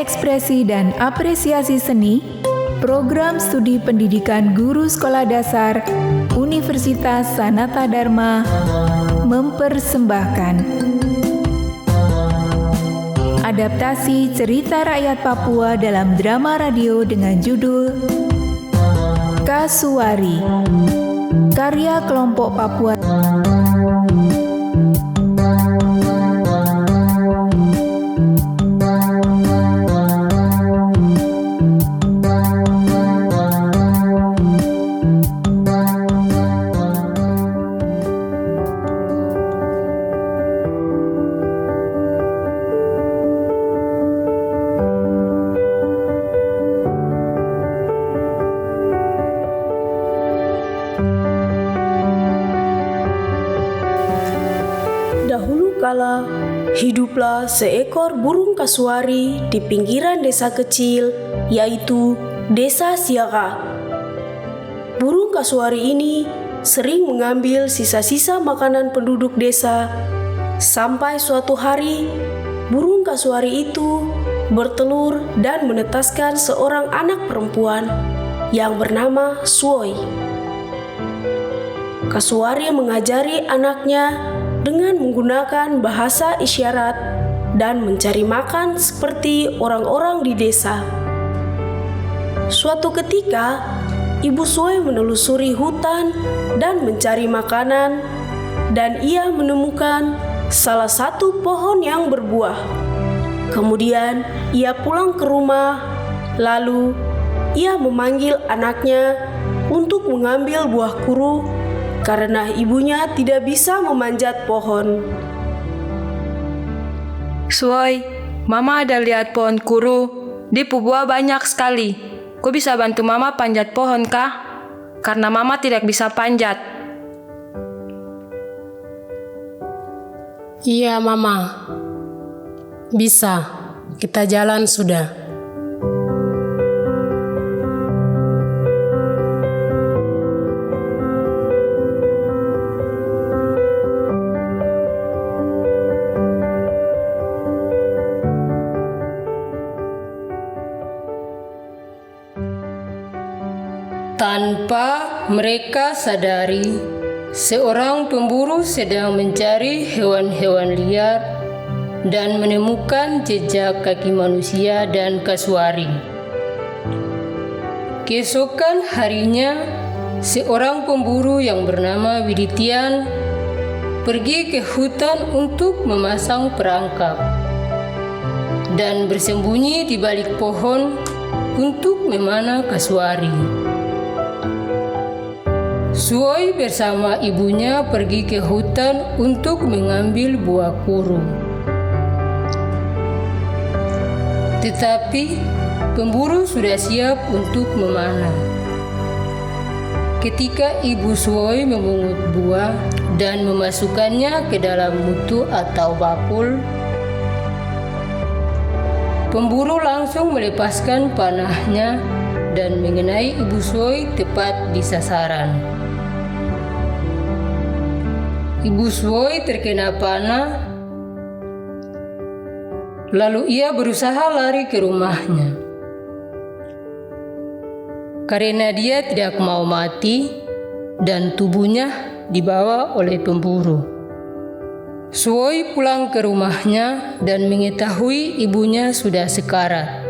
ekspresi dan apresiasi seni, program studi pendidikan guru sekolah dasar Universitas Sanata Dharma mempersembahkan adaptasi cerita rakyat Papua dalam drama radio dengan judul Kasuari, karya kelompok Papua. Dahulu kala, hiduplah seekor burung kasuari di pinggiran desa kecil, yaitu Desa Siaka. Burung kasuari ini sering mengambil sisa-sisa makanan penduduk desa, sampai suatu hari, burung kasuari itu bertelur dan menetaskan seorang anak perempuan yang bernama Suoi. Kasuari mengajari anaknya dengan menggunakan bahasa isyarat dan mencari makan seperti orang-orang di desa. Suatu ketika, Ibu Suoi menelusuri hutan dan mencari makanan, dan ia menemukan salah satu pohon yang berbuah. Kemudian, ia pulang ke rumah, lalu ia memanggil anaknya untuk mengambil buah kuru karena ibunya tidak bisa memanjat pohon. Suoi, Mama ada lihat pohon kuru. Di buah banyak sekali. Kau bisa bantu Mama panjat pohon kah? Karena Mama tidak bisa panjat. Iya, Mama. Bisa. Kita jalan sudah. Tanpa mereka sadari, seorang pemburu sedang mencari hewan-hewan liar dan menemukan jejak kaki manusia dan kasuari. Keesokan harinya, seorang pemburu yang bernama Widitian pergi ke hutan untuk memasang perangkap dan bersembunyi di balik pohon untuk memanah kasuari. Suoi bersama ibunya pergi ke hutan untuk mengambil buah kuru. Tetapi pemburu sudah siap untuk memanah. Ketika ibu Suoi memungut buah dan memasukkannya ke dalam mutu atau bakul, pemburu langsung melepaskan panahnya dan mengenai ibu Suoi tepat di sasaran. Ibu Suoi terkena panah, lalu ia berusaha lari ke rumahnya. Karena dia tidak mau mati dan tubuhnya dibawa oleh pemburu. Suoi pulang ke rumahnya dan mengetahui ibunya sudah sekarat.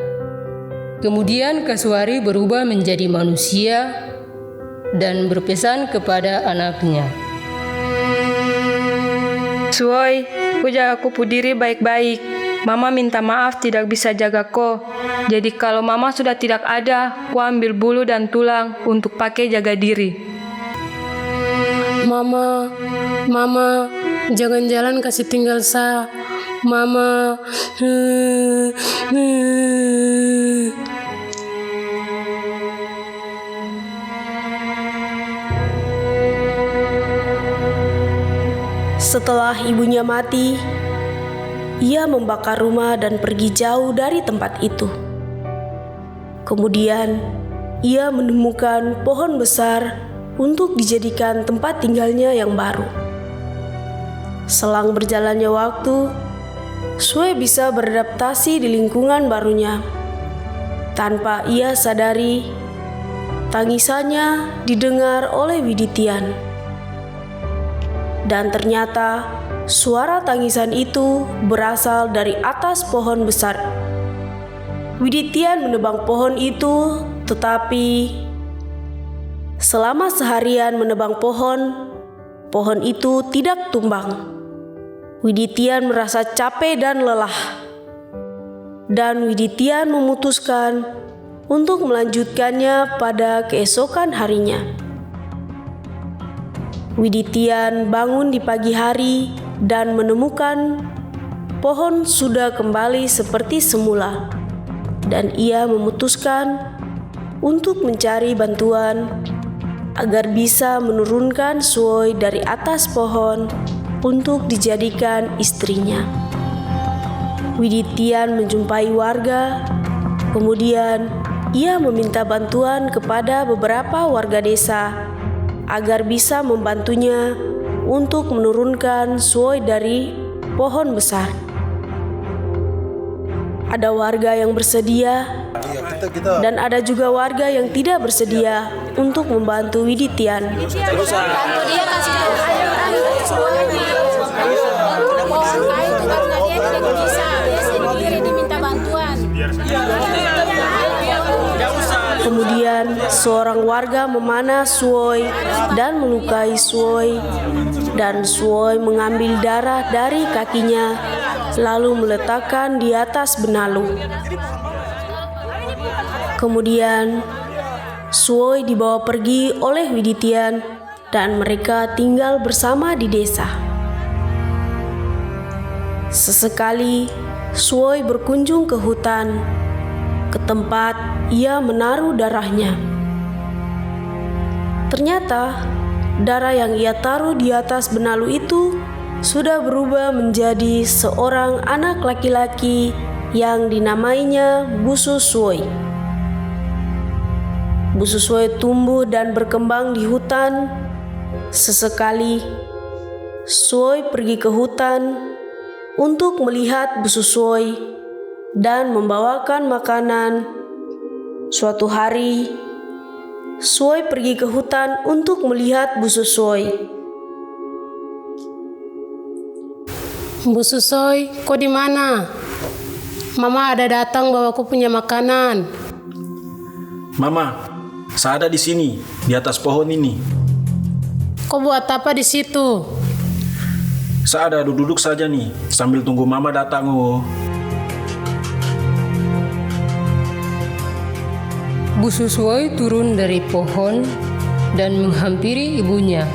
Kemudian kasuari berubah menjadi manusia dan berpesan kepada anaknya. Suoi, ku jaga kupu diri baik-baik. Mama minta maaf tidak bisa jaga ko. Jadi kalau Mama sudah tidak ada, ku ambil bulu dan tulang untuk pakai jaga diri. Mama, jangan jalan kasih tinggal sa. Mama. Setelah ibunya mati, ia membakar rumah dan pergi jauh dari tempat itu. Kemudian, ia menemukan pohon besar untuk dijadikan tempat tinggalnya yang baru. Selang berjalannya waktu, Sue bisa beradaptasi di lingkungan barunya. Tanpa ia sadari, tangisannya didengar oleh Widitian. Dan ternyata suara tangisan itu berasal dari atas pohon besar. Widitian menebang pohon itu, tetapi selama seharian menebang pohon itu tidak tumbang. Widitian merasa capek dan lelah. Dan Widitian memutuskan untuk melanjutkannya pada keesokan harinya. Widitian bangun di pagi hari dan menemukan pohon sudah kembali seperti semula. Dan ia memutuskan untuk mencari bantuan agar bisa menurunkan Sue dari atas pohon untuk dijadikan istrinya. Widitian menjumpai warga, kemudian ia meminta bantuan kepada beberapa warga desa agar bisa membantunya untuk menurunkan Sue dari pohon besar. Ada warga yang bersedia dan ada juga warga yang tidak bersedia untuk membantu Widitian. Kemudian seorang warga memanah Sue dan melukai Sue, dan Sue mengambil darah dari kakinya lalu meletakkan di atas benalu. Kemudian Sue dibawa pergi oleh Widitian dan mereka tinggal bersama di desa. Sesekali Sue berkunjung ke hutan, ke tempat ia menaruh darahnya. Ternyata darah yang ia taruh di atas benalu itu sudah berubah menjadi seorang anak laki-laki yang dinamainya Busu Sue. Busu Sue tumbuh dan berkembang di hutan. Sesekali Sue pergi ke hutan untuk melihat Busu Sue dan membawakan makanan. Suatu hari, Sue pergi ke hutan untuk melihat Busu Sue. Busu Sue, kau di mana? Mama ada datang bawa aku punya makanan. Mama, saya ada di sini, di atas pohon ini. Kau buat apa di situ? Saya ada duduk saja nih, sambil tunggu Mama datang. Busu Sue turun dari pohon dan menghampiri ibunya.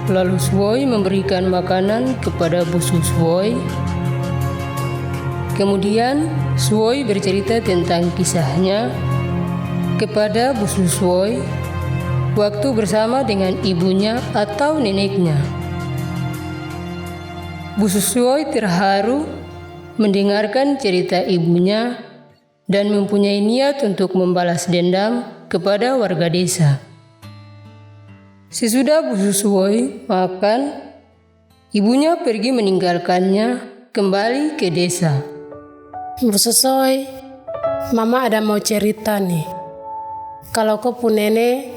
Lalu Sue memberikan makanan kepada Busu Sue. Kemudian Sue bercerita tentang kisahnya kepada Busu Sue waktu bersama dengan ibunya atau neneknya. Busu Sue terharu mendengarkan cerita ibunya dan mempunyai niat untuk membalas dendam kepada warga desa. Sesudah Busu Sue makan, ibunya pergi meninggalkannya kembali ke desa. Busu Sue, Mama ada mau cerita nih. Kalau kau pun nenek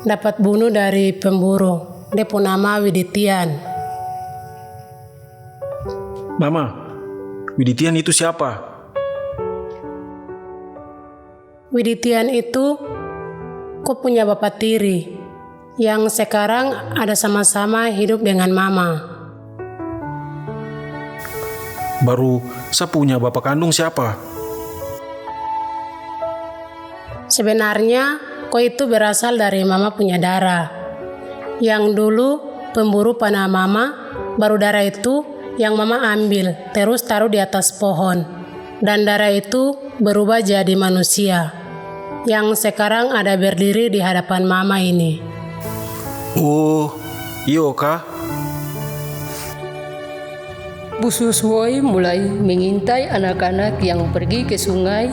dapat bunuh dari pemburu, dia pun nama Widitian. Mama, Widitian itu siapa? Widitian itu kau punya bapak tiri yang sekarang ada sama-sama hidup dengan Mama. Baru saya punya bapak kandung siapa? Sebenarnya kau itu berasal dari Mama punya darah. Yang dulu pemburu panah Mama, baru darah itu yang Mama ambil terus taruh di atas pohon. Dan darah itu berubah jadi manusia yang sekarang ada berdiri di hadapan Mama ini. Oh, iyo kah? Busu Sue mulai mengintai anak-anak yang pergi ke sungai,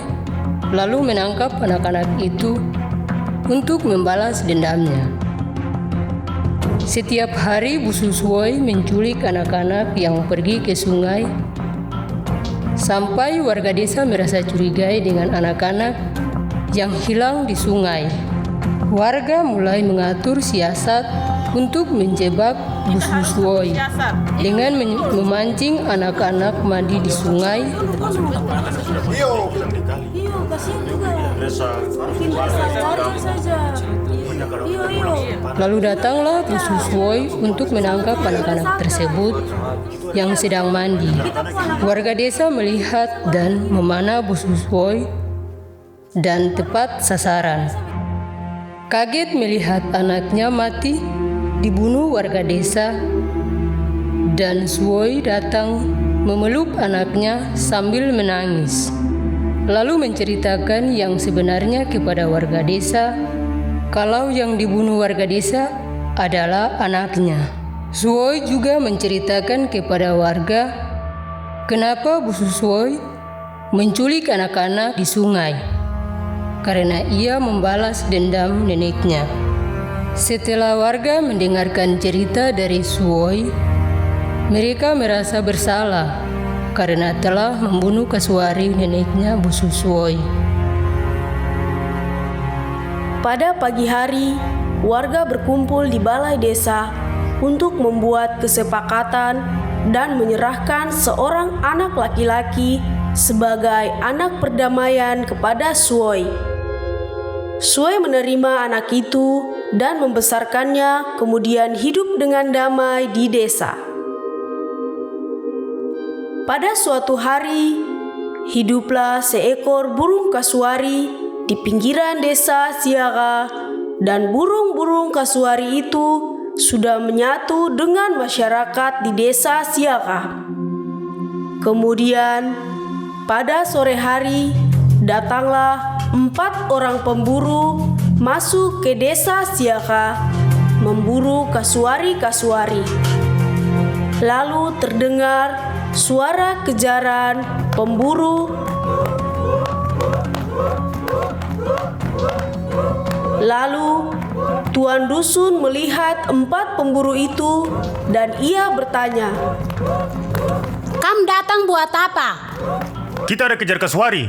lalu menangkap anak-anak itu untuk membalas dendamnya. Setiap hari Busu Sue menculik anak-anak yang pergi ke sungai sampai warga desa merasa curigai dengan anak-anak yang hilang di sungai. Warga mulai mengatur siasat untuk menjebak Bu Suswoi dengan memancing anak-anak mandi di sungai. Lalu datanglah Bu Suswoi untuk menangkap anak-anak tersebut yang sedang mandi. Warga desa melihat dan memanah Bu Suswoi dan tepat sasaran. Kaget melihat anaknya mati dibunuh warga desa, dan Suwoi datang memeluk anaknya sambil menangis, lalu menceritakan yang sebenarnya kepada warga desa, kalau yang dibunuh warga desa adalah anaknya. Suwoi juga menceritakan kepada warga kenapa Bu Suswoi menculik anak-anak di sungai, karena ia membalas dendam neneknya. Setelah warga mendengarkan cerita dari Suwoi, mereka merasa bersalah karena telah membunuh kasuari neneknya Bu Suswoi. Pada pagi hari, warga berkumpul di balai desa untuk membuat kesepakatan dan menyerahkan seorang anak laki-laki sebagai anak perdamaian kepada Suwoi. Suwoi menerima anak itu dan membesarkannya, kemudian hidup dengan damai di desa. Pada suatu hari, hiduplah seekor burung kasuari di pinggiran desa Siaga, dan burung-burung kasuari itu sudah menyatu dengan masyarakat di desa Siaga. Kemudian, pada sore hari, datanglah 4 orang pemburu masuk ke desa Siaga memburu kasuari-kasuari. Lalu terdengar suara kejaran pemburu. Lalu Tuan Dusun melihat 4 pemburu itu dan ia bertanya, Kam datang buat apa? Kita ada kejar kasuari.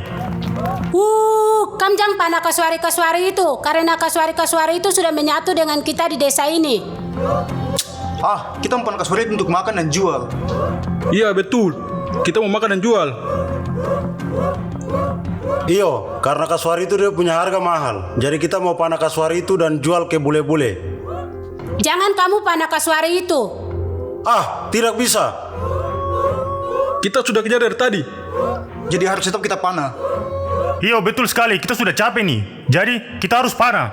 Kam jangan panah kasuari-kasuari itu, karena kasuari-kasuari itu sudah menyatu dengan kita di desa ini. Kita mau panah kasuari untuk makan dan jual. Iya betul, kita mau makan dan jual. Iyo, karena kasuari itu dia punya harga mahal. Jadi kita mau panah kasuari itu dan jual ke bule-bule. Jangan kamu panah kasuari itu. Tidak bisa. Kita sudah kejar dari tadi. Jadi harus tetap kita panah. Iya betul sekali, kita sudah capek nih. Jadi kita harus panah.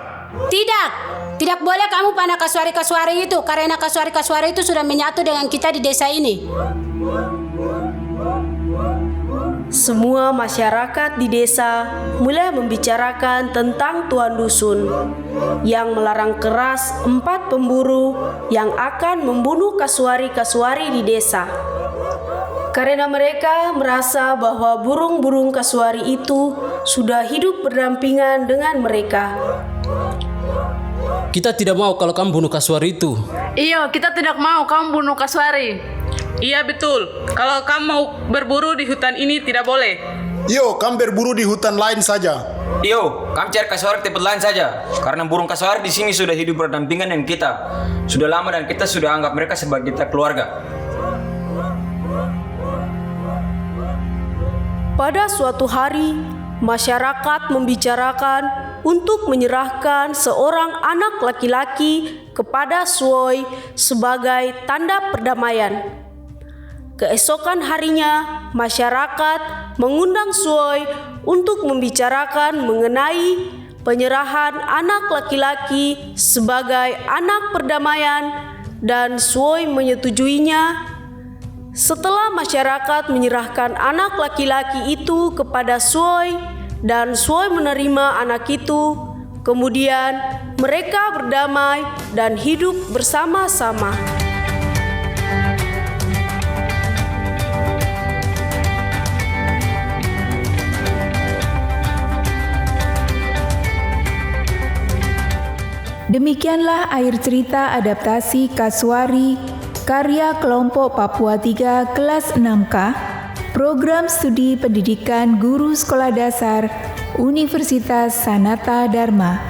Tidak boleh kamu panah kasuari-kasuari itu, karena kasuari-kasuari itu sudah menyatu dengan kita di desa ini. Semua masyarakat di desa mulai membicarakan tentang Tuan Dusun yang melarang keras 4 pemburu yang akan membunuh kasuari-kasuari di desa. Karena mereka merasa bahwa burung-burung kasuari itu sudah hidup berdampingan dengan mereka. Kita tidak mau kalau kamu bunuh kasuari itu. Iya, kita tidak mau kamu bunuh kasuari. Iya betul, kalau kamu mau berburu di hutan ini tidak boleh. Yo, kamu berburu di hutan lain saja. Yo, kamu cari kasuari di tempat lain saja. Karena burung kasuari di sini sudah hidup berdampingan dengan kita. Sudah lama dan kita sudah anggap mereka sebagai kita keluarga. Pada suatu hari, masyarakat membicarakan untuk menyerahkan seorang anak laki-laki kepada Suwoi sebagai tanda perdamaian. Keesokan harinya, masyarakat mengundang Suwoi untuk membicarakan mengenai penyerahan anak laki-laki sebagai anak perdamaian, dan Suwoi menyetujuinya. Setelah masyarakat menyerahkan anak laki-laki itu kepada Suwoi dan Suwoi menerima anak itu, kemudian mereka berdamai dan hidup bersama-sama. Demikianlah akhir cerita adaptasi Kasuari karya kelompok Papua 3 kelas 6K Program Studi Pendidikan Guru Sekolah Dasar Universitas Sanata Dharma.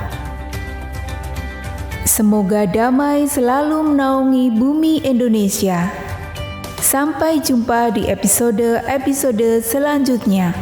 Semoga damai selalu menaungi bumi Indonesia. Sampai jumpa di episode-episode selanjutnya.